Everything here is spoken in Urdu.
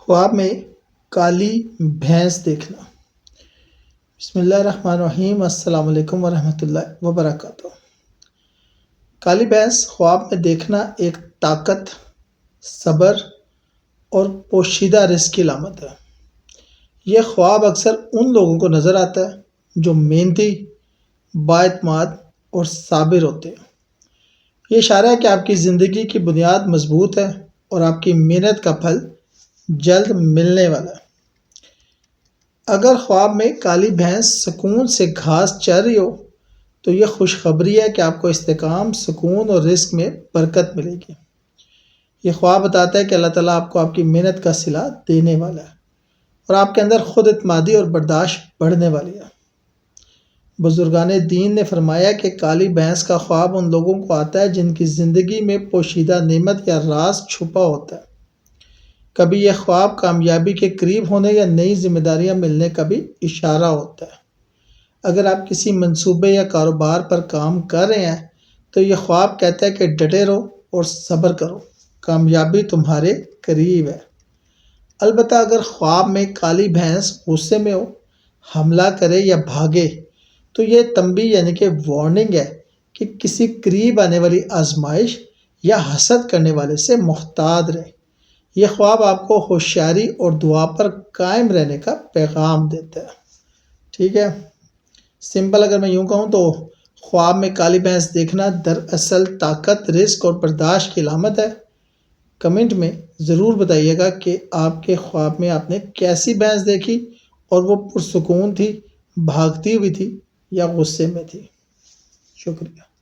خواب میں کالی بھینس دیکھنا۔ بسم اللہ الرحمن الرحیم۔ السلام علیکم ورحمۃ اللہ وبرکاتہ۔ کالی بھینس خواب میں دیکھنا ایک طاقت، صبر اور پوشیدہ رزق کی علامت ہے۔ یہ خواب اکثر ان لوگوں کو نظر آتا ہے جو محنتی، بااعتماد اور صابر ہوتے ہیں۔ یہ اشارہ ہے کہ آپ کی زندگی کی بنیاد مضبوط ہے اور آپ کی محنت کا پھل جلد ملنے والا ہے۔ اگر خواب میں کالی بھینس سکون سے گھاس چر رہی ہو تو یہ خوشخبری ہے کہ آپ کو استحکام، سکون اور رزق میں برکت ملے گی۔ یہ خواب بتاتا ہے کہ اللہ تعالیٰ آپ کو آپ کی محنت کا صلہ دینے والا ہے اور آپ کے اندر خود اعتمادی اور برداشت بڑھنے والی ہے۔ بزرگان دین نے فرمایا کہ کالی بھینس کا خواب ان لوگوں کو آتا ہے جن کی زندگی میں پوشیدہ نعمت یا راز چھپا ہوتا ہے۔ کبھی یہ خواب کامیابی کے قریب ہونے یا نئی ذمہ داریاں ملنے کا بھی اشارہ ہوتا ہے۔ اگر آپ کسی منصوبے یا کاروبار پر کام کر رہے ہیں تو یہ خواب کہتا ہے کہ ڈٹے رہو اور صبر کرو، کامیابی تمہارے قریب ہے۔ البتہ اگر خواب میں کالی بھینس غصے میں ہو، حملہ کرے یا بھاگے تو یہ تنبیہ یعنی کہ وارننگ ہے کہ کسی قریب آنے والی آزمائش یا حسد کرنے والے سے محتاط رہیں۔ یہ خواب آپ کو ہوشیاری اور دعا پر قائم رہنے کا پیغام دیتا ہے۔ ٹھیک ہے، سمپل اگر میں یوں کہوں تو خواب میں کالی بھینس دیکھنا دراصل طاقت، رزق اور برداشت کی علامت ہے۔ کمنٹ میں ضرور بتائیے گا کہ آپ کے خواب میں آپ نے کیسی بھینس دیکھی اور وہ پرسکون تھی، بھاگتی ہوئی تھی یا غصے میں تھی۔ شکریہ۔